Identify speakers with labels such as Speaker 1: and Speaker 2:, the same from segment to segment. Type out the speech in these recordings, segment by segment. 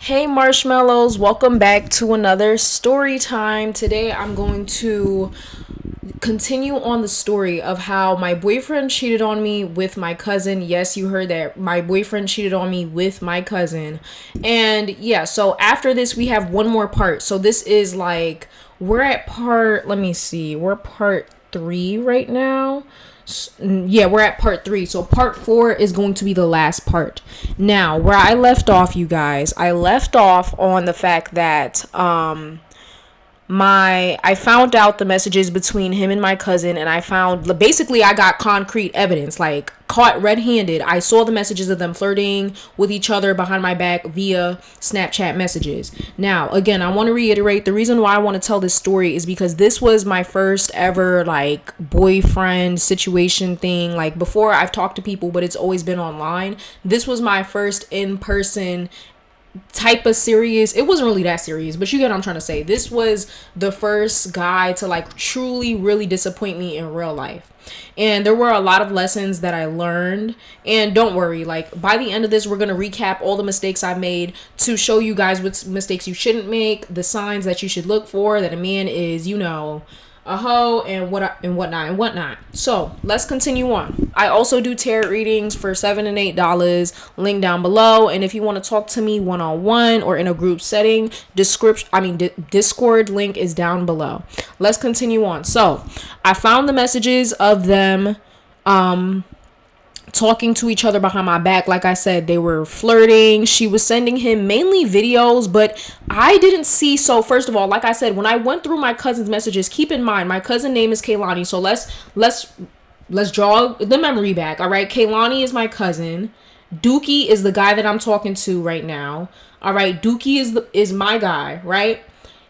Speaker 1: Hey marshmallows, welcome back to another story time. Today I'm going to continue on the story of how my boyfriend cheated on me with my cousin. Yes, you heard that. My boyfriend cheated on me with my cousin. And yeah, so after this we have one more part. So this is like we're at part, let me see. We're part 3 right now. Yeah, we're at part 3. So part 4 is going to be the last part. Now, where I left off, you guys, I left off on the fact that I found out the messages between him and my cousin, and I got concrete evidence, like caught red-handed. I saw the messages of them flirting with each other behind my back via Snapchat messages. Now, again, I want to reiterate, the reason why I want to tell this story is because this was my first ever like boyfriend situation thing. Like, before I've talked to people, but it's always been online. This was my first in-person type of serious. It wasn't really that serious, but you get what I'm trying to say. This was the first guy to like truly really disappoint me in real life. And there were a lot of lessons that I learned. And don't worry, like by the end of this, we're going to recap all the mistakes I made to show you guys what mistakes you shouldn't make, the signs that you should look for, that a man is, a hoe, and whatnot. So let's continue on. I also do tarot readings for $7 and $8. Link down below. And if you want to talk to me one-on-one or in a group setting, Discord link is down below. Let's continue on. So I found the messages of them talking to each other behind my back. Like I said, they were flirting. She was sending him mainly videos, but I didn't see. So first of all, like I said, when I went through my cousin's messages, keep in mind my cousin name is Kaylani. So let's draw the memory back. All right, Kaylani is my cousin. Dookie is the guy that I'm talking to right now. All right, Dookie is my guy, right?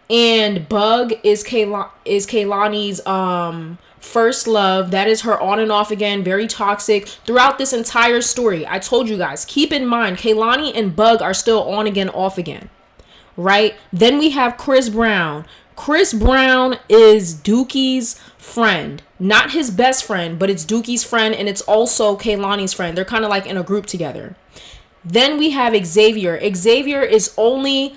Speaker 1: And Bug is Kaylani's first love. That is her on and off again, very toxic throughout this entire story. I told you guys, keep in mind, Kaylani and Bug are still on again, off again, right? Then we have Chris Brown. Chris Brown is Dookie's friend, not his best friend, but it's Dookie's friend, and it's also Kaylani's friend. They're kind of like in a group together. Then we have Xavier. Xavier is only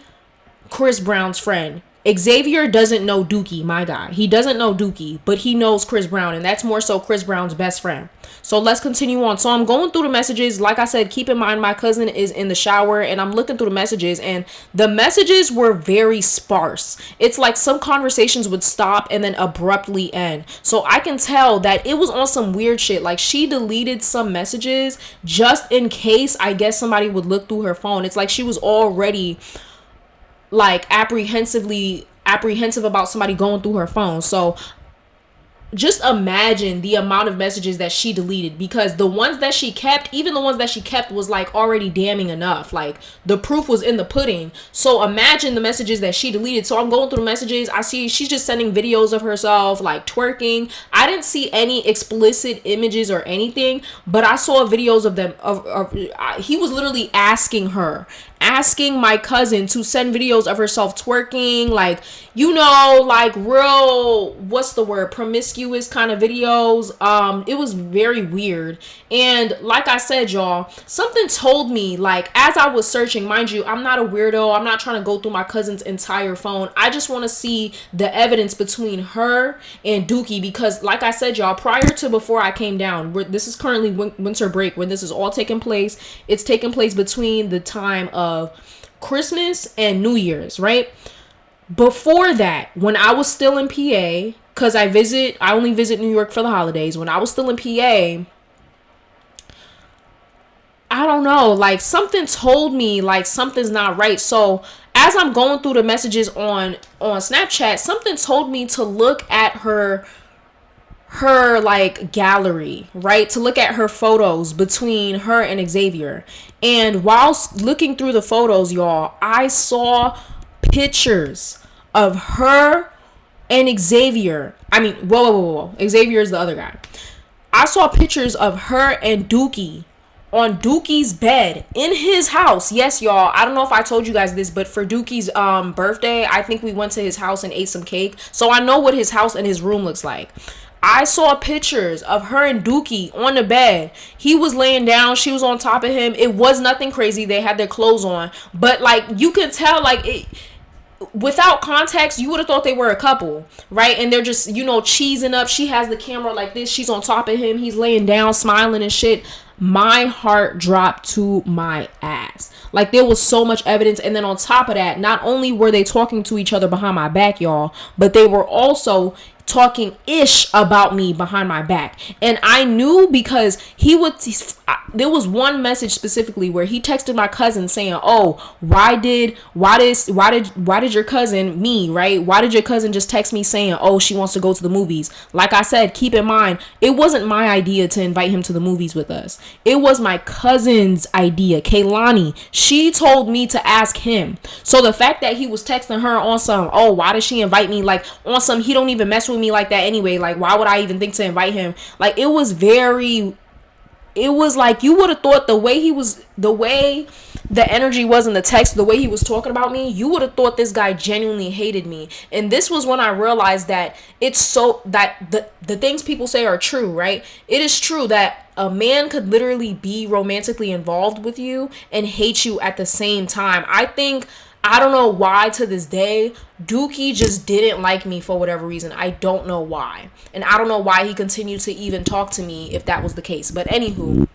Speaker 1: Chris Brown's friend. Xavier doesn't know Dookie, my guy. He doesn't know Dookie, but he knows Chris Brown, and that's more so Chris Brown's best friend. So let's continue on. So I'm going through the messages. Like I said, keep in mind my cousin is in the shower, and I'm looking through the messages, and the messages were very sparse. It's like some conversations would stop and then abruptly end. So I can tell that it was on some weird shit. Like, she deleted some messages just in case, I guess, somebody would look through her phone. It's like she was already like apprehensive about somebody going through her phone. So just imagine the amount of messages that she deleted, because the ones that she kept, even the ones that she kept, was like already damning enough. Like, the proof was in the pudding. So imagine the messages that she deleted. So I'm going through the messages. I see she's just sending videos of herself like twerking. I didn't see any explicit images or anything, but I saw videos of them he was literally asking my cousin to send videos of herself twerking, like, like real, what's the word, promiscuous kind of videos. It was very weird. And like I said, y'all, something told me, like, as I was searching, mind you, I'm not a weirdo. I'm not trying to go through my cousin's entire phone. I just want to see the evidence between her and Dookie, because like I said, y'all, prior to before I came down, this is currently winter break when this is all taking place. It's taking place between the time of Christmas and New Year's, right? Before that, when I was still in PA, because I only visit New York for the holidays. When I was still in PA, I don't know, like, something told me like something's not right. So as I'm going through the messages on Snapchat, something told me to look at her like gallery, right? To look at her photos between her and Xavier. And while looking through the photos, y'all, I saw pictures of her and Xavier. I mean, whoa. Xavier is the other guy. I saw pictures of her and Dookie on Dookie's bed in his house. Yes, y'all, I don't know if I told you guys this, but for Dookie's birthday, I think we went to his house and ate some cake. So I know what his house and his room looks like. I saw pictures of her and Dookie on the bed. He was laying down, she was on top of him. It was nothing crazy. They had their clothes on, but like you could tell, like it, without context, you would have thought they were a couple, right? And they're just, cheesing up. She has the camera like this. She's on top of him. He's laying down, smiling and shit. My heart dropped to my ass. Like, there was so much evidence. And then on top of that, not only were they talking to each other behind my back, y'all, but they were also talking ish about me behind my back. And I knew because there was one message specifically where he texted my cousin saying, "Oh, why did your cousin, me, right? Why did your cousin just text me saying, oh, she wants to go to the movies?" Like I said, keep in mind, it wasn't my idea to invite him to the movies with us. It was my cousin's idea, Kaylani. She told me to ask him. So the fact that he was texting her on some, "Oh, why did she invite me?" Like on some, he don't even mess with me like that anyway. Like, why would I even think to invite him? Like, it was like, you would have thought the way the energy was in the text, the way he was talking about me, you would have thought this guy genuinely hated me. And this was when I realized that it's so that the things people say are true, right? It is true that a man could literally be romantically involved with you and hate you at the same time. I don't know why to this day, Dookie just didn't like me for whatever reason. I don't know why. And I don't know why he continued to even talk to me if that was the case. But anywho,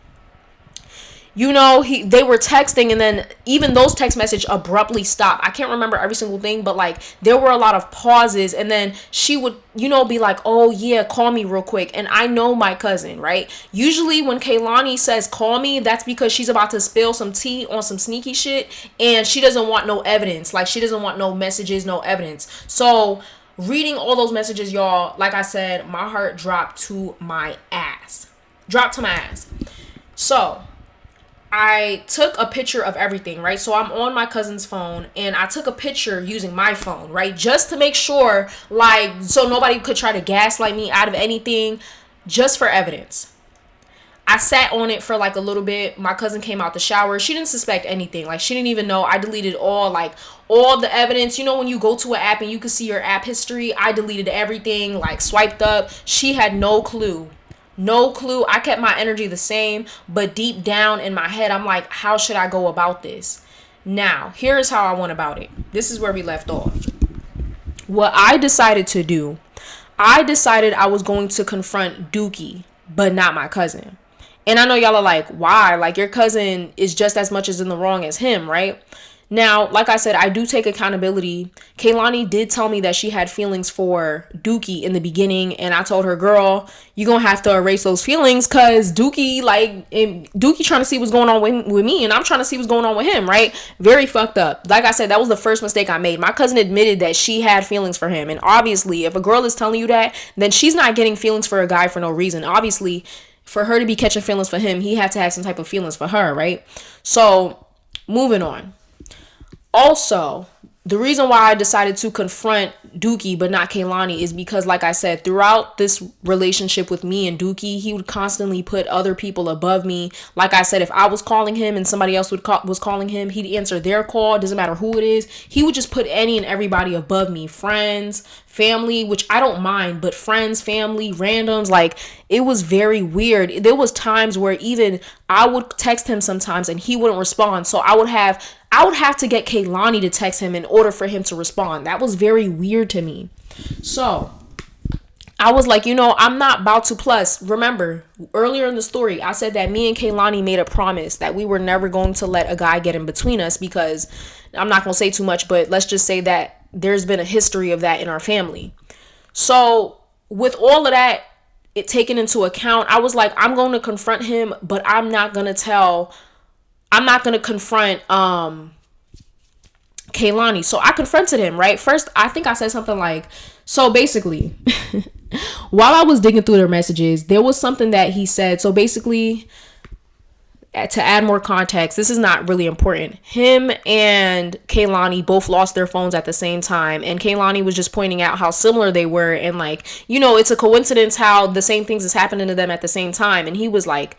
Speaker 1: they were texting, and then even those text messages abruptly stopped. I can't remember every single thing, but like there were a lot of pauses, and then she would, be like, "Oh yeah, call me real quick." And I know my cousin, right? Usually when Kaylani says call me, that's because she's about to spill some tea on some sneaky shit, and she doesn't want no evidence. Like, she doesn't want no messages, no evidence. So reading all those messages, y'all, like I said, my heart dropped to my ass. So I took a picture of everything, right? So I'm on my cousin's phone, and I took a picture using my phone, right? Just to make sure, like, so nobody could try to gaslight me out of anything, just for evidence. I sat on it for like a little bit. My cousin came out the shower. She didn't suspect anything. Like, she didn't even know. I deleted all the evidence. When you go to an app and you can see your app history, I deleted everything, like swiped up. She had no clue. I kept my energy the same, but deep down in my head, I'm like, how should I go about this? Now, here's how I went about it. This is where we left off. What I decided to do, I was going to confront Dookie, but not my cousin. And I know y'all are like, why? Like, your cousin is just as much as in the wrong as him, right? Now, like I said, I do take accountability. Kaylani did tell me that she had feelings for Dookie in the beginning, and I told her, "Girl, you're gonna have to erase those feelings, because Dookie trying to see what's going on with me, and I'm trying to see what's going on with him," right? Very fucked up. Like I said, that was the first mistake I made. My cousin admitted that she had feelings for him, and obviously, if a girl is telling you that, then she's not getting feelings for a guy for no reason. Obviously, for her to be catching feelings for him, he had to have some type of feelings for her, right? So, moving on. Also, the reason why I decided to confront Dookie but not Kaylani is because, like I said, throughout this relationship with me and Dookie, he would constantly put other people above me. Like I said, if I was calling him and somebody else was calling him, he'd answer their call. It doesn't matter who it is. He would just put any and everybody above me. Friends, family, which I don't mind, but friends, family, randoms, like, it was very weird. There was times where even I would text him sometimes and he wouldn't respond. So I would have to get Kaylani to text him in order for him to respond. That was very weird to me. So I was like, I'm not about to. Plus, remember, earlier in the story, I said that me and Kaylani made a promise that we were never going to let a guy get in between us, because I'm not going to say too much, but let's just say that there's been a history of that in our family. So with all of that taken into account, I was like, I'm going to confront him, but I'm not going to confront Kaylani. So I confronted him, right? First, I think I said something like, so basically, while I was digging through their messages, there was something that he said. So basically, to add more context, this is not really important. Him and Kaylani both lost their phones at the same time, and Kaylani was just pointing out how similar they were, and like, it's a coincidence how the same things is happening to them at the same time. And he was like,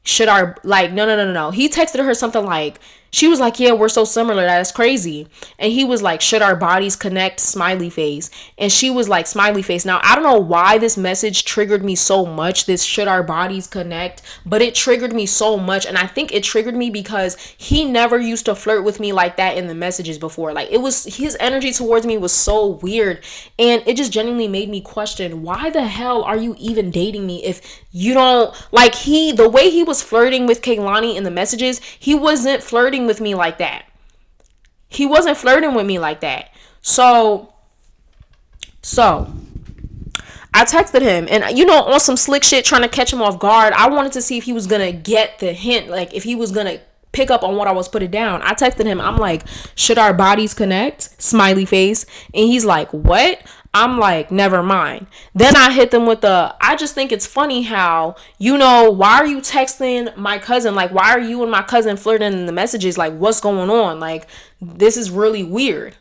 Speaker 1: no. He texted her something like, She was like, yeah, we're so similar. That's crazy. And he was like, should our bodies connect? Smiley face. And she was like, smiley face. Now, I don't know why this message triggered me so much, this should our bodies connect, but it triggered me so much. And I think it triggered me because he never used to flirt with me like that in the messages before. Like, it was, his energy towards me was so weird. And it just genuinely made me question, why the hell are you even dating me if you don't, like, the way he was flirting with Kehlani in the messages, he wasn't flirting with me like that. He wasn't flirting with me like that. So I texted him, and on some slick shit, trying to catch him off guard. I wanted to see if he was gonna get the hint, like if he was gonna pick up on what I was putting down. I texted him, I'm like, should our bodies connect? Smiley face. And he's like, what? I'm like, never mind. Then I hit them with I just think it's funny how, why are you texting my cousin? Like, why are you and my cousin flirting in the messages? Like, what's going on? Like, this is really weird.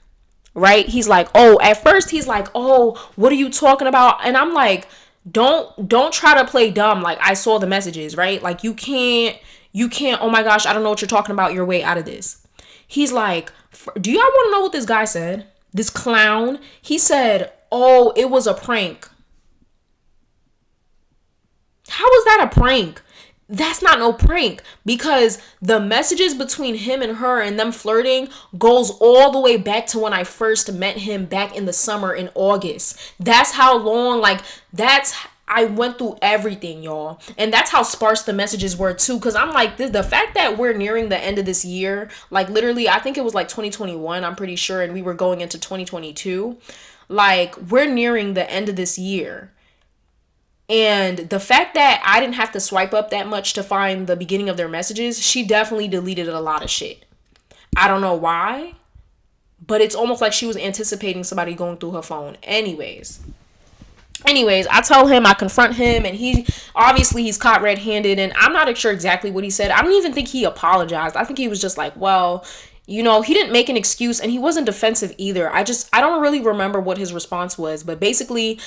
Speaker 1: Right? He's like, oh, at first he's like, oh, what are you talking about? And I'm like, don't try to play dumb. Like, I saw the messages, right? Like, you can't, oh my gosh, I don't know what you're talking about, your way out of this. He's like, do y'all want to know what this guy said? This clown, he said, oh, it was a prank. How is that a prank? That's not no prank, because the messages between him and her and them flirting goes all the way back to when I first met him back in the summer in August. That's how long, I went through everything, y'all. And that's how sparse the messages were too. Cause I'm like, the fact that we're nearing the end of this year, like literally, I think it was like 2021, I'm pretty sure. And we were going into 2022. Like, we're nearing the end of this year. And the fact that I didn't have to swipe up that much to find the beginning of their messages, she definitely deleted a lot of shit. I don't know why, but it's almost like she was anticipating somebody going through her phone. Anyways, I tell him, I confront him, and he's caught red-handed, and I'm not sure exactly what he said. I don't even think he apologized. I think he was just like, well, he didn't make an excuse, and he wasn't defensive either. I don't really remember what his response was, but basically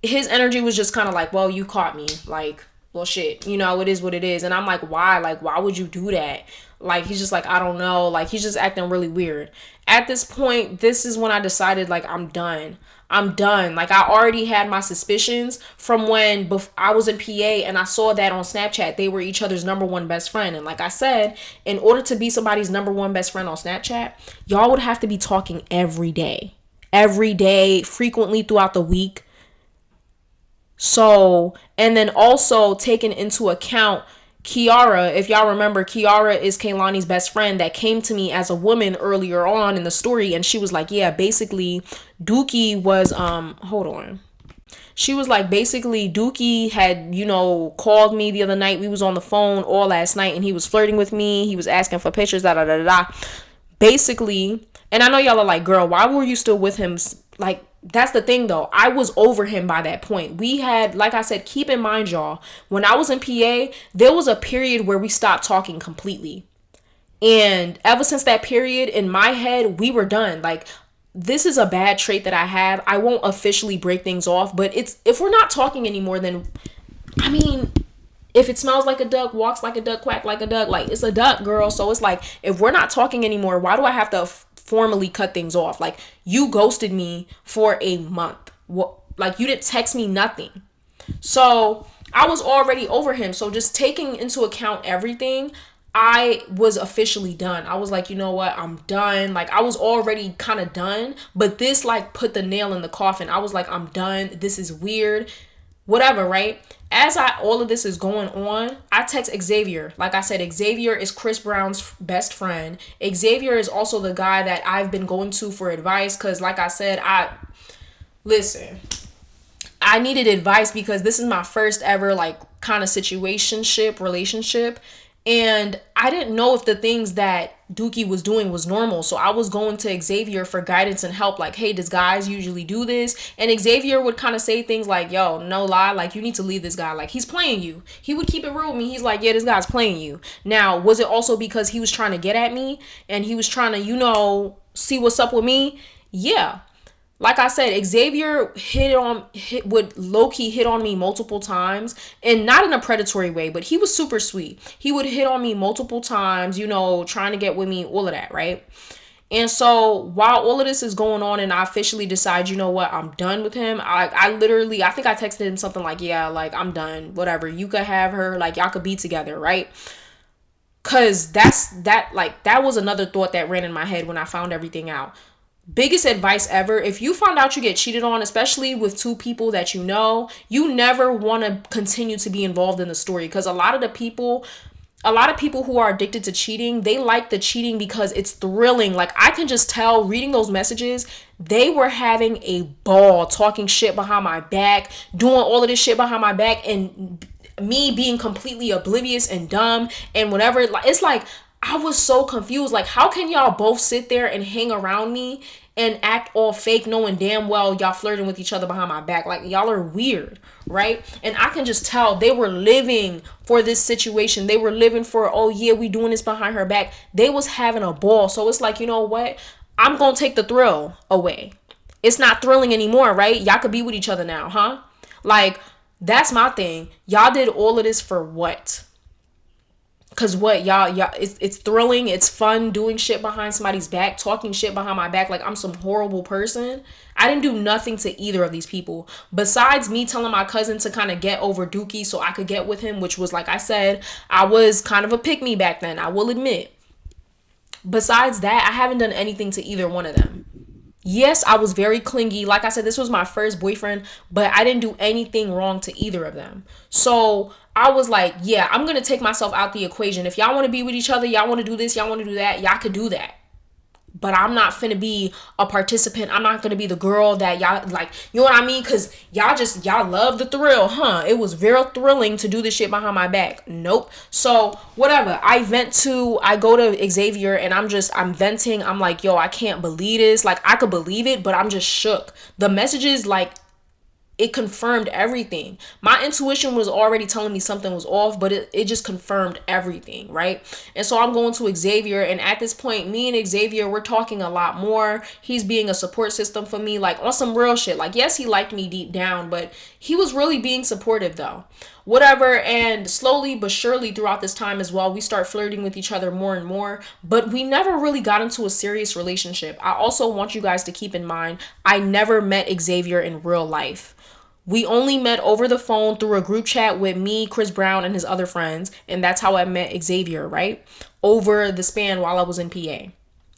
Speaker 1: his energy was just kind of like, well, you caught me. Like, well, shit, it is what it is. And I'm like, why? Like, why would you do that? Like, he's just like, I don't know. Like, he's just acting really weird. At this point, this is when I decided, like, I'm done. Like, I already had my suspicions from when I was in PA and I saw that on Snapchat. They were each other's number one best friend. And like I said, in order to be somebody's number one best friend on Snapchat, y'all would have to be talking every day, frequently throughout the week. So, and then also taking into account Kiara, if y'all remember, Kiara is Kehlani's best friend that came to me as a woman earlier on in the story. And she was like, yeah, basically Dookie was, hold on. She was like, basically Dookie had, called me the other night. We was on the phone all last night and he was flirting with me. He was asking for pictures, Basically, and I know y'all are like, girl, why were you still with him? Like, that's the thing though. I was over him by that point. We had, like I said, keep in mind, y'all, when I was in PA, there was a period where we stopped talking completely. And ever since that period, in my head, we were done. Like, this is a bad trait that I have. I won't officially break things off, but if we're not talking anymore, then, I mean, if it smells like a duck, walks like a duck, quack like a duck, like, it's a duck, girl. So it's like, if we're not talking anymore, why do I have to formally cut things off? Like, you ghosted me for a month. Like, you didn't text me nothing. So I was already over him. So just taking into account everything, I was officially done. I was like, you know what? I'm done. Like, I was already kind of done, but this like put the nail in the coffin. I was like, I'm done. This is weird. Whatever, right? As all of this is going on, I text Xavier. Like I said, Xavier is Chris Brown's best friend. Xavier is also the guy that I've been going to for advice. Cause like I said, I needed advice because this is my first ever like kind of relationship. And I didn't know if the things that Dookie was doing was normal. So I was going to Xavier for guidance and help. Like, hey, does guys usually do this? And Xavier would kind of say things like, yo, no lie. Like, you need to leave this guy. Like, he's playing you. He would keep it real with me. He's like, yeah, this guy's playing you. Now, was it also because he was trying to get at me and he was trying to, see what's up with me? Yeah. Like I said, Xavier would low key hit on me multiple times, and not in a predatory way, but he was super sweet. He would hit on me multiple times, trying to get with me, all of that, right? And so while all of this is going on and I officially decide, you know what, I'm done with him. I literally, I think I texted him something like, yeah, like I'm done, whatever. You could have her, like y'all could be together, right? Cause that was another thought that ran in my head when I found everything out. Biggest advice ever: if you find out you get cheated on, especially with two people that you never want to continue to be involved in the story, because a lot of people who are addicted to cheating, they like the cheating because it's thrilling. Like, I can just tell reading those messages, they were having a ball talking shit behind my back, doing all of this shit behind my back, and me being completely oblivious and dumb and whatever. It's like I was so confused. Like, how can y'all both sit there and hang around me and act all fake, knowing damn well y'all flirting with each other behind my back? Like, y'all are weird, right? And I can just tell they were living for this situation. They were living for, oh yeah, we doing this behind her back. They was having a ball. So it's like, you know what? I'm gonna take the thrill away. It's not thrilling anymore, right? Y'all could be with each other now, huh? Like, that's my thing. Y'all did all of this for what? Cause what y'all it's thrilling, it's fun doing shit behind somebody's back, talking shit behind my back like I'm some horrible person. I didn't do nothing to either of these people besides me telling my cousin to kind of get over Dookie so I could get with him, which was, like I said, I was kind of a pick me back then, I will admit. Besides that, I haven't done anything to either one of them. Yes, I was very clingy. Like I said, this was my first boyfriend, but I didn't do anything wrong to either of them. So I was like, yeah, I'm going to take myself out the equation. If y'all want to be with each other, y'all want to do this, y'all want to do that, y'all could do that. But I'm not finna be a participant. I'm not gonna be the girl that y'all, like, you know what I mean? Cause y'all love the thrill, huh? It was very thrilling to do this shit behind my back. Nope. So whatever. I go to Xavier and I'm venting. I'm like, yo, I can't believe this. Like, I could believe it, but I'm just shook. The messages, like, it confirmed everything. My intuition was already telling me something was off, but it just confirmed everything, right? And so I'm going to Xavier, and at this point, me and Xavier, we're talking a lot more. He's being a support system for me, like on some real shit. Like, yes, he liked me deep down, but he was really being supportive though. Whatever. And slowly but surely throughout this time as well, we start flirting with each other more and more, but we never really got into a serious relationship. I also want you guys to keep in mind, I never met Xavier in real life. We only met over the phone through a group chat with me, Chris Brown, and his other friends. And that's how I met Xavier, right? Over the span while I was in PA.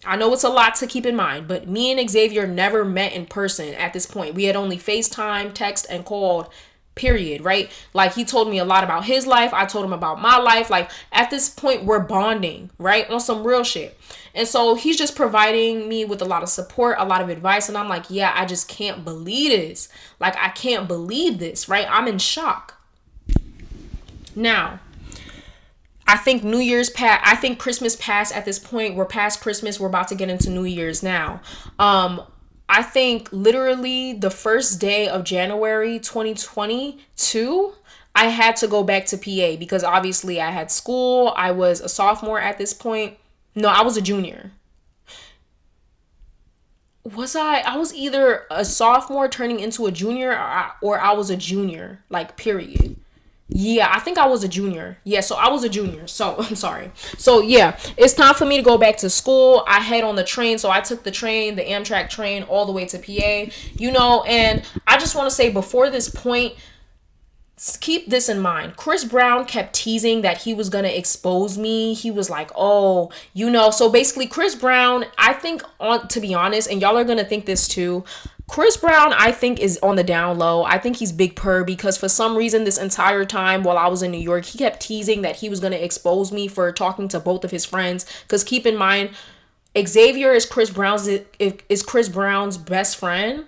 Speaker 1: I know it's a lot to keep in mind, but me and Xavier never met in person at this point. We had only FaceTime, text, and called, period, right? Like, he told me a lot about his life. I told him about my life. Like, at this point, we're bonding, right? On some real shit. And so he's just providing me with a lot of support, a lot of advice. And I'm like, yeah, I just can't believe this. Like, I can't believe this, right? I'm in shock. Now, I think Christmas passed at this point. We're past Christmas. We're about to get into New Year's now. I think literally the first day of January 2022, I had to go back to PA because obviously I had school. I was a sophomore at this point. No, I was a junior. I was either a sophomore turning into a junior, or I was a junior, like, period. Yeah, I think I was a junior. Yeah, so I was a junior. So, I'm sorry. So, yeah, it's time for me to go back to school. I head on the train. So, I took the Amtrak train, all the way to PA, and I just want to say, before this point, keep this in mind. Chris Brown kept teasing that he was going to expose me. He was like, oh, so basically Chris Brown, I think, to be honest, and y'all are going to think this too, Chris Brown, I think, is on the down low. I think he's big purr because for some reason this entire time while I was in New York, he kept teasing that he was going to expose me for talking to both of his friends. Because keep in mind, Xavier is Chris Brown's best friend.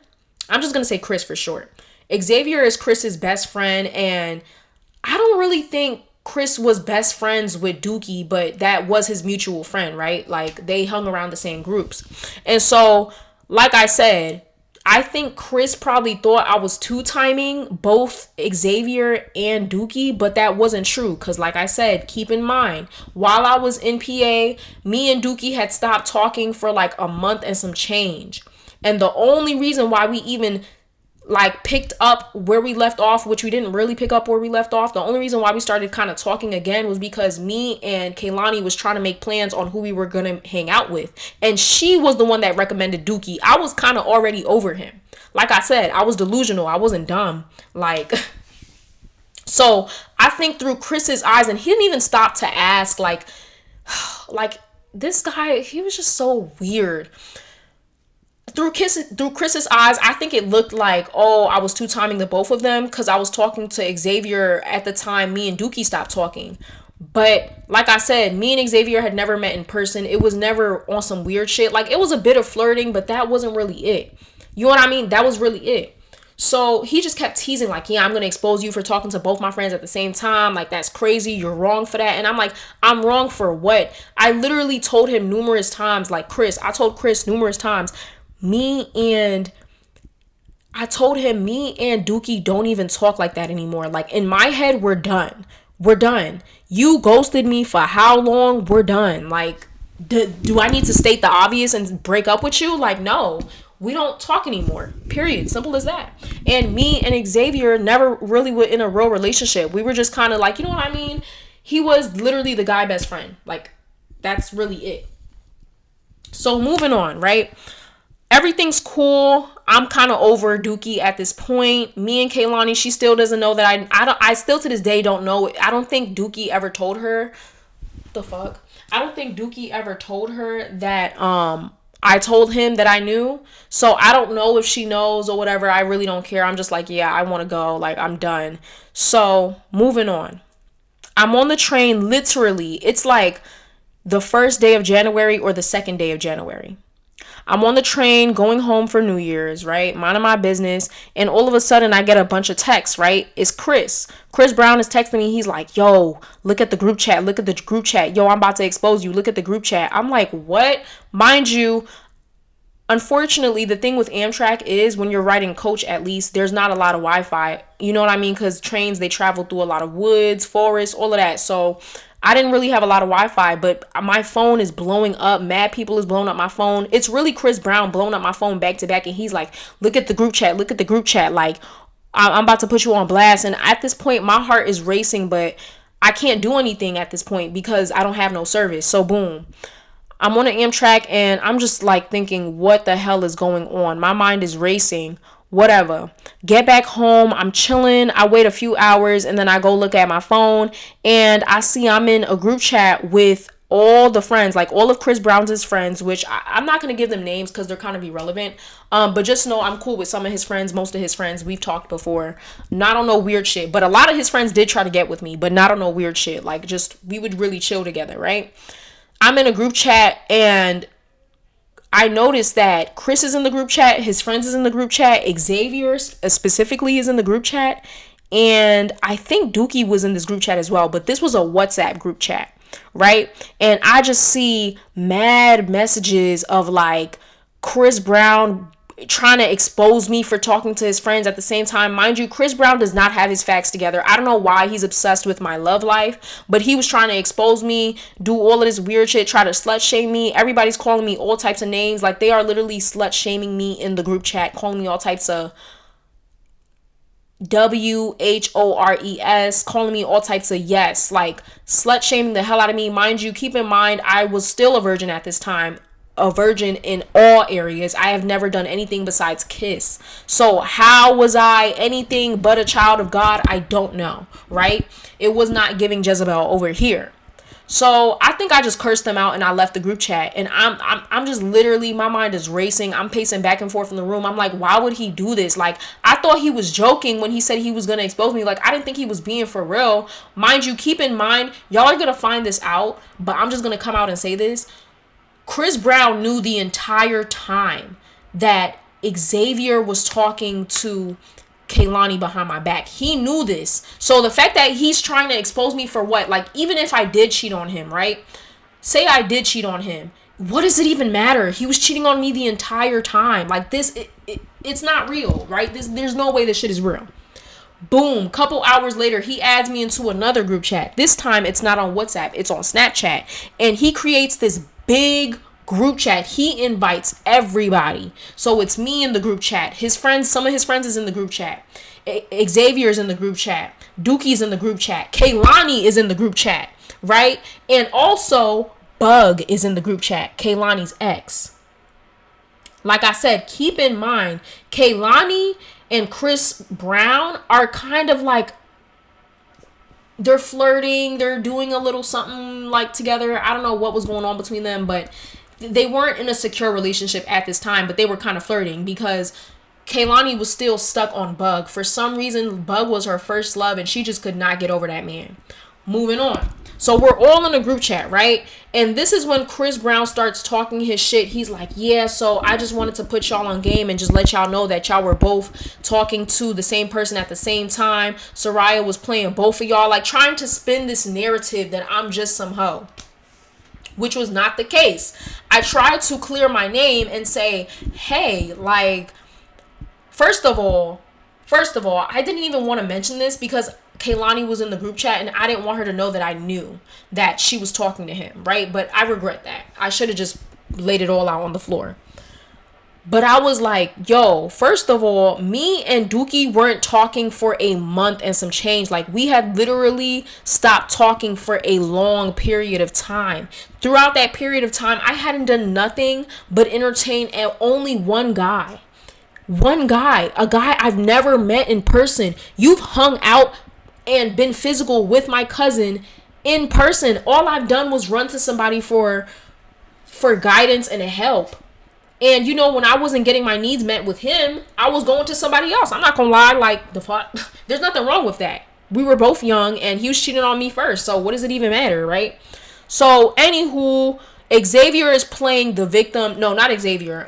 Speaker 1: I'm just going to say Chris for short. Xavier is Chris's best friend, and I don't really think Chris was best friends with Dookie, but that was his mutual friend, right? Like, they hung around the same groups. And so, like I said, I think Chris probably thought I was two-timing both Xavier and Dookie, but that wasn't true. Because like I said, keep in mind, while I was in PA, me and Dookie had stopped talking for like a month and some change. And the only reason why we even like picked up where we left off, which we didn't really pick up where we left off, the only reason why we started kind of talking again was because me and Kaylani was trying to make plans on who we were gonna hang out with, and she was the one that recommended Dookie. I was kind of already over him. Like I said, I was delusional. I wasn't dumb. Like, so I think through Chris's eyes, and he didn't even stop to ask, like this guy, he was just so weird. Through Chris's eyes, I think it looked like, oh, I was two-timing the both of them because I was talking to Xavier at the time me and Dookie stopped talking. But like I said, me and Xavier had never met in person. It was never on some weird shit. Like, it was a bit of flirting, but that wasn't really it. You know what I mean? That was really it. So he just kept teasing, like, yeah, I'm going to expose you for talking to both my friends at the same time. Like, that's crazy. You're wrong for that. And I'm like, I'm wrong for what? I literally told him numerous times, like, I told Chris numerous times, I told him me and Dookie don't even talk like that anymore. Like, in my head, we're done. We're done. You ghosted me for how long? We're done. Like, do I need to state the obvious and break up with you? Like, no. We don't talk anymore. Period. Simple as that. And me and Xavier never really were in a real relationship. We were just kind of like, you know what I mean? He was literally the guy best friend. Like, that's really it. So moving on, right? Everything's cool. I'm kind of over Dookie at this point. Me and Kaylani, she still doesn't know that I still to this day don't know. I don't think Dookie ever told her. What the fuck? I don't think Dookie ever told her that I told him that I knew. So I don't know if she knows or whatever. I really don't care. I'm just like, yeah, I want to go. Like, I'm done. So moving on. I'm on the train literally. It's like the first day of January or the second day of January. I'm on the train going home for New Year's, right? Minding my business. And all of a sudden I get a bunch of texts, right? It's Chris. Chris Brown is texting me. He's like, yo, look at the group chat. Look at the group chat. Yo, I'm about to expose you. Look at the group chat. I'm like, what? Mind you, unfortunately, the thing with Amtrak is when you're riding coach, at least, there's not a lot of Wi-Fi. You know what I mean? Because trains, they travel through a lot of woods, forests, all of that. So I didn't really have a lot of Wi-Fi, but my phone is blowing up. Mad people is blowing up my phone. It's really Chris Brown blowing up my phone back to back. And he's like, look at the group chat. Look at the group chat. Like, I'm about to put you on blast. And at this point, my heart is racing, but I can't do anything at this point because I don't have no service. So boom. I'm on an Amtrak and I'm just like thinking, what the hell is going on? My mind is racing. Whatever. Get back home. I'm chilling. I wait a few hours and then I go look at my phone and I see I'm in a group chat with all the friends, like all of Chris Brown's friends, which I'm not going to give them names because they're kind of irrelevant. But just know I'm cool with some of his friends, most of his friends. We've talked before. Not on no weird shit. But a lot of his friends did try to get with me, but not on no weird shit. Like, just, we would really chill together, right? I'm in a group chat and I noticed that Chris is in the group chat, his friends is in the group chat, Xavier specifically is in the group chat, and I think Dookie was in this group chat as well, but this was a WhatsApp group chat, right? And I just see mad messages of like Chris Brown trying to expose me for talking to his friends at the same time. Mind you, Chris Brown does not have his facts together. I don't know why he's obsessed with my love life, but he was trying to expose me, do all of this weird shit, try to slut shame me. Everybody's calling me all types of names. Like, they are literally slut shaming me in the group chat, calling me all types of WHORES, calling me all types of yes, like slut shaming the hell out of me. Mind you, keep in mind, I was still a virgin at this time. A virgin in all areas. I have never done anything besides kiss. So how was I anything but a child of God? I don't know, right? It was not giving Jezebel over here. So I think I just cursed them out and I left the group chat. And I'm just literally, my mind is racing. I'm pacing back and forth in the room. I'm like, why would he do this? Like, I thought he was joking when he said he was going to expose me. Like, I didn't think he was being for real. Mind you, keep in mind, y'all are going to find this out, but I'm just going to come out and say this. Chris Brown knew the entire time that Xavier was talking to Kaylani behind my back. He knew this. So the fact that he's trying to expose me for what? Like, even if I did cheat on him, right? Say I did cheat on him. What does it even matter? He was cheating on me the entire time. Like, this, it's not real, right? There's no way this shit is real. Boom, couple hours later, he adds me into another group chat. This time, it's not on WhatsApp. It's on Snapchat. And he creates this big group chat. He invites everybody. So it's me in the group chat. His friends, some of his friends is in the group chat. Xavier is in the group chat. Dookie's in the group chat. Kaylani is in the group chat, right? And also Bug is in the group chat. Kaylani's ex. Like I said, keep in mind, Kaylani and Chris Brown are kind of like, they're flirting. They're doing a little something like together. I don't know what was going on between them, but they weren't in a secure relationship at this time, but they were kind of flirting because Kaylani was still stuck on Bug. For some reason, Bug was her first love and she just could not get over that man. Moving on. So we're all in a group chat, right? And this is when Chris Brown starts talking his shit. He's like, yeah, so I just wanted to put y'all on game and just let y'all know that y'all were both talking to the same person at the same time. Soraya was playing both of y'all, like trying to spin this narrative that I'm just some hoe, which was not the case. I tried to clear my name and say, hey, like, First of all, I didn't even want to mention this because Kaylani was in the group chat and I didn't want her to know that I knew that she was talking to him, right? But I regret that. I should have just laid it all out on the floor. But I was like, yo, first of all, me and Dookie weren't talking for a month and some change. Like, we had literally stopped talking for a long period of time. Throughout that period of time, I hadn't done nothing but entertain only one guy. A guy I've never met in person. You've hung out and been physical with my cousin in person. All I've done was run to somebody for guidance and help. And you know, when I wasn't getting my needs met with him, I was going to somebody else. I'm not gonna lie, like, the fuck, there's nothing wrong with that. We were both young and he was cheating on me first, so what does it even matter, right? So anywho, Xavier is playing the victim. No, not Xavier.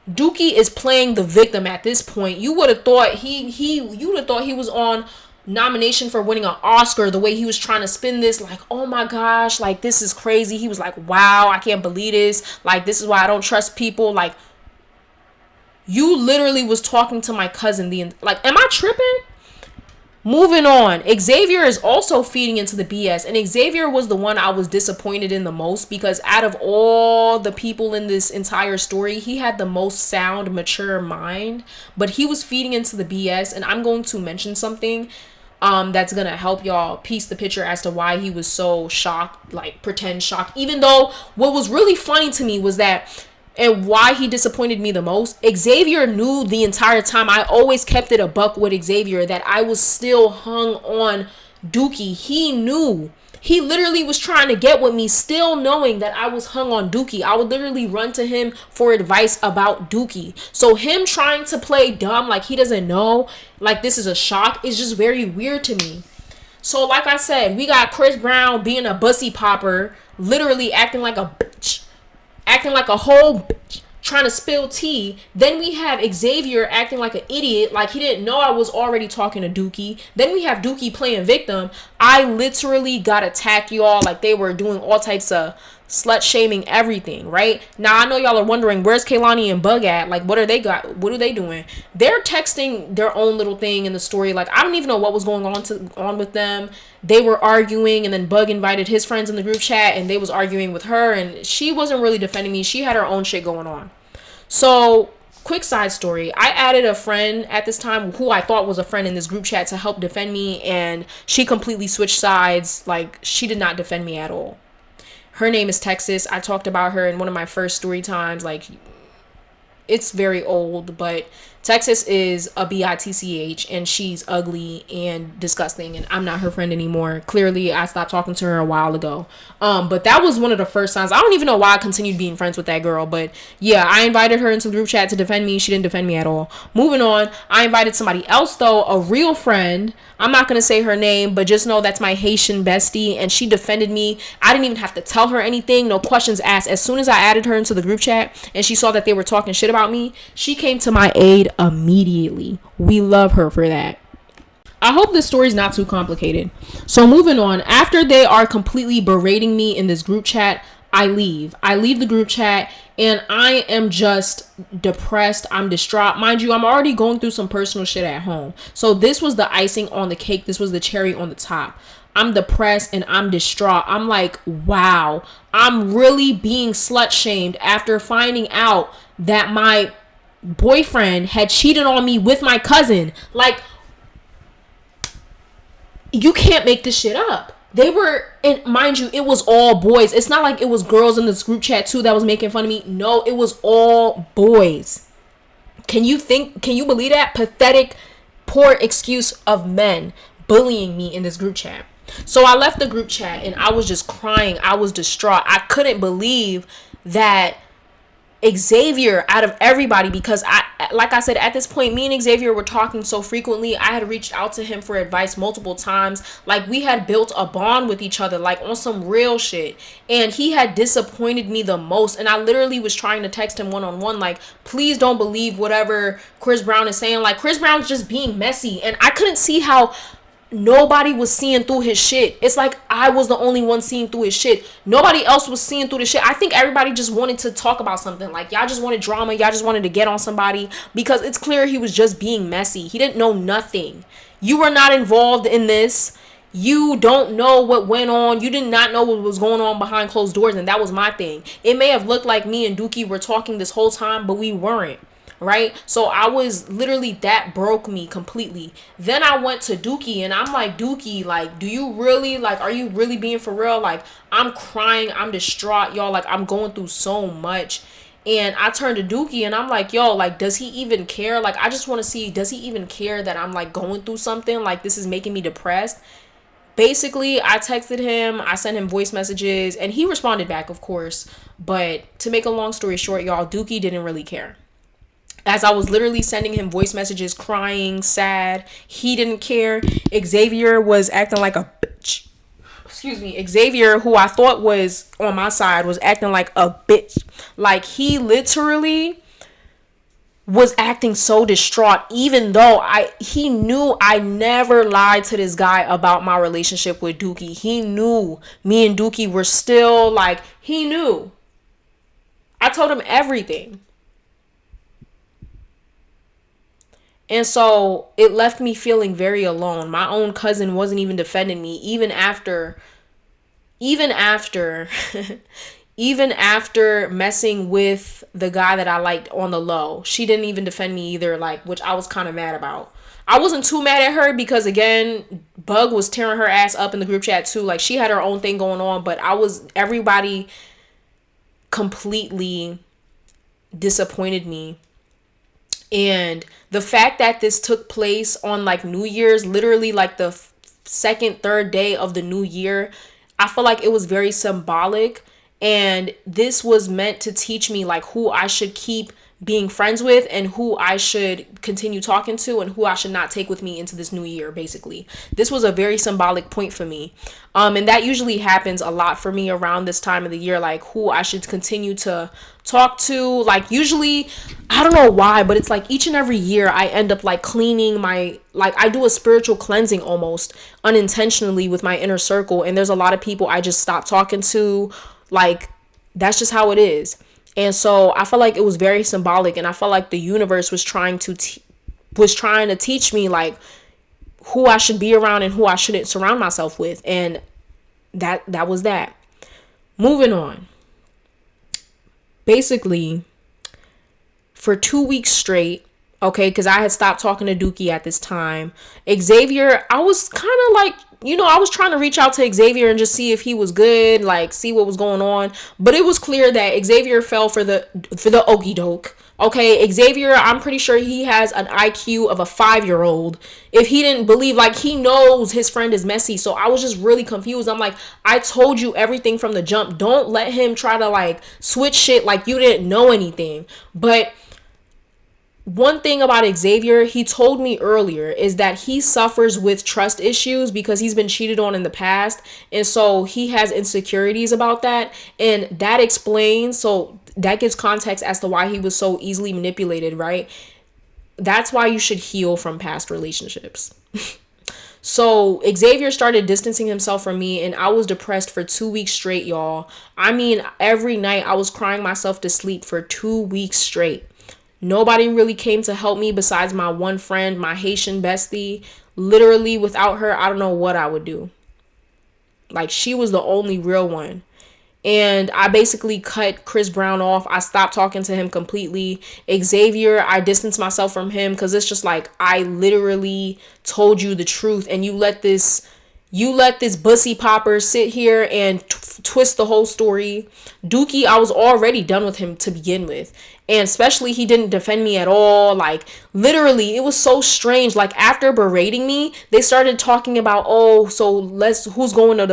Speaker 1: Dookie is playing the victim at this point. You would have thought you would have thought he was on nomination for winning an Oscar, the way he was trying to spin this, like, oh my gosh, like, this is crazy. He was like, wow, I can't believe this. Like, this is why I don't trust people. Like, you literally was talking to my cousin. Like, am I tripping? Moving on, Xavier is also feeding into the BS, and Xavier was the one I was disappointed in the most because out of all the people in this entire story, he had the most sound, mature mind, but he was feeding into the BS, and I'm going to mention something that's going to help y'all piece the picture as to why he was so shocked, like pretend shocked, even though what was really funny to me was that, and why he disappointed me the most, Xavier knew the entire time. I always kept it a buck with Xavier that I was still hung on Dookie. He knew. He literally was trying to get with me, still knowing that I was hung on Dookie. I would literally run to him for advice about Dookie. So him trying to play dumb like he doesn't know, like this is a shock, is just very weird to me. So like I said, we got Chris Brown being a bussy popper, literally acting like a bitch. Acting like a whole bitch, trying to spill tea. Then we have Xavier acting like an idiot, like he didn't know I was already talking to Dookie. Then we have Dookie playing victim. I literally got attacked, y'all, like they were doing all types of slut shaming everything, right? Now I know y'all are wondering, where's Kaylani and Bug at? Like, what are they doing? They're texting their own little thing in the story. Like, I don't even know what was going on with them. They were arguing, and then Bug invited his friends in the group chat, and they was arguing with her, and she wasn't really defending me. She had her own shit going on. So, quick side story. I added a friend at this time who I thought was a friend in this group chat to help defend me, and she completely switched sides. Like, she did not defend me at all. Her name is Texas. I talked about her in one of my first story times. Like, it's very old, but Texas is a bitch, and she's ugly and disgusting, and I'm not her friend anymore. Clearly, I stopped talking to her a while ago. But that was one of the first times. I don't even know why I continued being friends with that girl, but yeah, I invited her into the group chat to defend me. She didn't defend me at all. Moving on, I invited somebody else though, a real friend. I'm not going to say her name, but just know that's my Haitian bestie, and she defended me. I didn't even have to tell her anything, no questions asked. As soon as I added her into the group chat and she saw that they were talking shit about me, she came to my aid immediately. We love her for that. I hope this story is not too complicated. So moving on, after they are completely berating me in this group chat, I leave the group chat, and I am just depressed. I'm distraught. Mind you, I'm already going through some personal shit at home. So this was the icing on the cake. This was the cherry on the top. I'm depressed and I'm distraught. I'm like, wow, I'm really being slut shamed after finding out that my boyfriend had cheated on me with my cousin. Like, you can't make this shit up. They were, and mind you, it was all boys. It's not like it was girls in this group chat too that was making fun of me. No, it was all boys. Can you believe that? Pathetic, poor excuse of men bullying me in this group chat. So I left the group chat and I was just crying. I was distraught. I couldn't believe that Xavier, out of everybody, because like I said, at this point, me and Xavier were talking so frequently. I had reached out to him for advice multiple times. Like, we had built a bond with each other, like on some real shit. And he had disappointed me the most. And I literally was trying to text him one-on-one, like, please don't believe whatever Chris Brown is saying. Like, Chris Brown's just being messy. And I couldn't see how nobody was seeing through his shit. It's like I was the only one seeing through his shit. Nobody else was seeing through the shit. I think everybody just wanted to talk about something. Like, y'all just wanted drama. Y'all just wanted to get on somebody, because it's clear he was just being messy. He didn't know nothing. You were not involved in this. You don't know what went on. You did not know what was going on behind closed doors. And that was my thing. It may have looked like me and Dookie were talking this whole time, but we weren't. Right? So I was literally, that broke me completely. Then I went to Dookie and I'm like, Dookie, like, do you really, like, are you really being for real? Like, I'm crying, I'm distraught, y'all. Like, I'm going through so much. And I turned to Dookie and I'm like, yo, like, does he even care? Like, I just want to see, does he even care that I'm like going through something? Like, this is making me depressed. Basically, I texted him, I sent him voice messages, and he responded back, of course. But to make a long story short, y'all, Dookie didn't really care. As I was literally sending him voice messages, crying, sad, he didn't care. Xavier was acting like a bitch. Excuse me. Xavier, who I thought was on my side, was acting like a bitch. Like, he literally was acting so distraught, even though he knew I never lied to this guy about my relationship with Dookie. He knew me and Dookie were still, like, he knew. I told him everything. And so it left me feeling very alone. My own cousin wasn't even defending me, even after even after messing with the guy that I liked on the low. She didn't even defend me either, like, which I was kind of mad about. I wasn't too mad at her because, again, Bug was tearing her ass up in the group chat too. Like, she had her own thing going on, but everybody completely disappointed me. And the fact that this took place on, like, New Year's, literally like the second, third day of the new year, I feel like it was very symbolic. And this was meant to teach me, like, who I should keep being friends with and who I should continue talking to and who I should not take with me into this new year, basically. This was a very symbolic point for me. And that usually happens a lot for me around this time of the year, like, who I should continue to talk to. Like, usually, I don't know why, but it's like each and every year I end up, like, cleaning my, like, I do a spiritual cleansing almost unintentionally with my inner circle. And there's a lot of people I just stop talking to. Like, that's just how it is. And so I felt like it was very symbolic, and I felt like the universe was trying to teach me, like, who I should be around and who I shouldn't surround myself with. And that was that. Moving on. Basically, for 2 weeks straight, okay, because I had stopped talking to Dookie at this time, Xavier, I was kind of like, I was trying to reach out to Xavier and just see if he was good, like, see what was going on. But it was clear that Xavier fell for the okie doke. Okay, Xavier, I'm pretty sure he has an IQ of a 5-year-old. If he didn't believe, like, he knows his friend is messy. So I was just really confused. I'm like, I told you everything from the jump. Don't let him try to, like, switch shit like you didn't know anything. But one thing about Xavier, he told me earlier, is that he suffers with trust issues because he's been cheated on in the past. And so he has insecurities about that. And that explains, so that gives context as to why he was so easily manipulated, right? That's why you should heal from past relationships. So Xavier started distancing himself from me, and I was depressed for 2 weeks straight, y'all. I mean, every night I was crying myself to sleep for 2 weeks straight. Nobody really came to help me besides my one friend, my Haitian bestie. Literally, without her, I don't know what I would do. Like, she was the only real one. And I basically cut Chris Brown off. I stopped talking to him completely. Xavier, I distanced myself from him because it's just like, I literally told you the truth, and you let this bussy popper sit here and twist the whole story. Dookie, I was already done with him to begin with. And especially, he didn't defend me at all. Like, literally, it was so strange. Like, after berating me, they started talking about, oh, so who's going to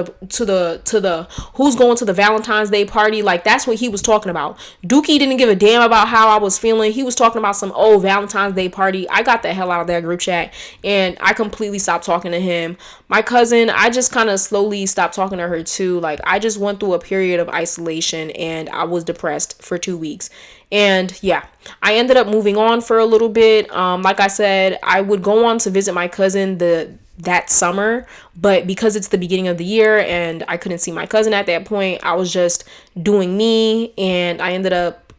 Speaker 1: the Valentine's Day party? Like, that's what he was talking about. Dookie didn't give a damn about how I was feeling. He was talking about some, oh, Valentine's Day party. I got the hell out of that group chat, and I completely stopped talking to him. My cousin, I just kind of slowly stopped talking to her too. Like, I just went through a period of isolation, and I was depressed for 2 weeks. And yeah, I ended up moving on for a little bit. Like I said, I would go on to visit my cousin that summer, but because it's the beginning of the year and I couldn't see my cousin at that point, I was just doing me, and I ended up,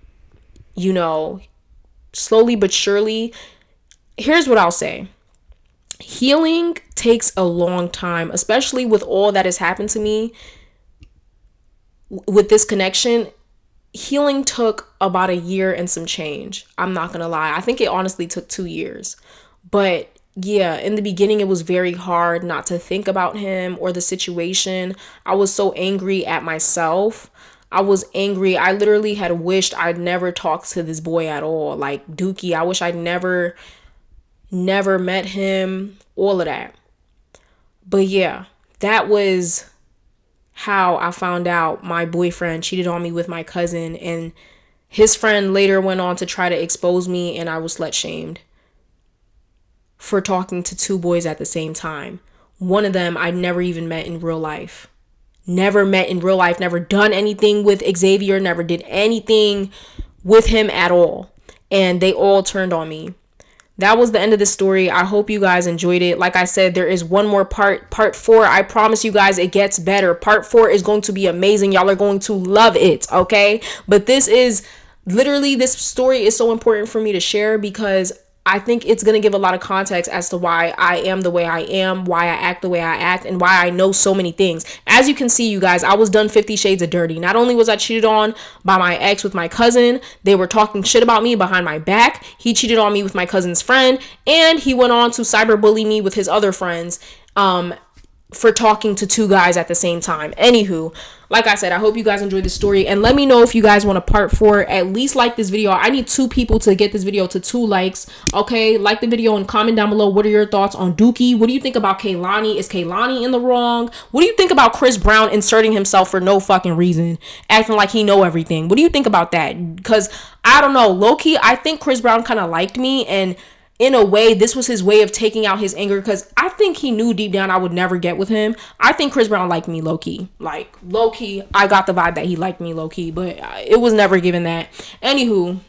Speaker 1: slowly but surely. Here's what I'll say. Healing takes a long time, especially with all that has happened to me with this connection. Healing took about a year and some change. I'm not gonna lie. I think it honestly took 2 years. But yeah, in the beginning, it was very hard not to think about him or the situation. I was so angry at myself. I was angry. I literally had wished I'd never talked to this boy at all. Like Dookie, I wish I'd never met him, all of that. But yeah, that was how I found out my boyfriend cheated on me with my cousin, and his friend later went on to try to expose me, and I was slut shamed for talking to 2 boys at the same time. One of them I never even met in real life. Never done anything with Xavier, never did anything with him at all. And they all turned on me. That was the end of the story. I hope you guys enjoyed it. Like I said, there is one more part 4. I promise you guys it gets better. Part 4 is going to be amazing. Y'all are going to love it, okay? But this story is so important for me to share because I think it's going to give a lot of context as to why I am the way I am, why I act the way I act, and why I know so many things. As you can see, you guys, I was done 50 Shades of Dirty. Not only was I cheated on by my ex with my cousin, they were talking shit about me behind my back. He cheated on me with my cousin's friend, and he went on to cyberbully me with his other friends for talking to 2 guys at the same time. Anywho, like I said, I hope you guys enjoyed this story, and let me know if you guys want a part 4. At least like this video. I need 2 people to get this video to 2 likes. Okay, like the video and comment down below. What are your thoughts on Dookie? What do you think about Kehlani? Is Kehlani in the wrong? What do you think about Chris Brown inserting himself for no fucking reason, acting like he know everything? What do you think about that? Because I don't know, low-key, I think Chris Brown kind of liked me, and in a way, this was his way of taking out his anger, because I think he knew deep down I would never get with him. I think Chris Brown liked me low-key. Like, low-key, I got the vibe that he liked me low-key, but it was never given that. Anywho,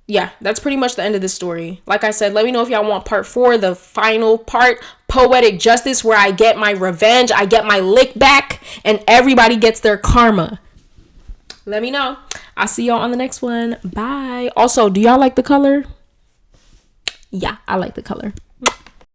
Speaker 1: yeah, that's pretty much the end of this story. Like I said, let me know if y'all want part 4, the final part, Poetic Justice, where I get my revenge, I get my lick back, and everybody gets their karma. Let me know. I'll see y'all on the next one. Bye. Also, do y'all like the color? Yeah, I like the color.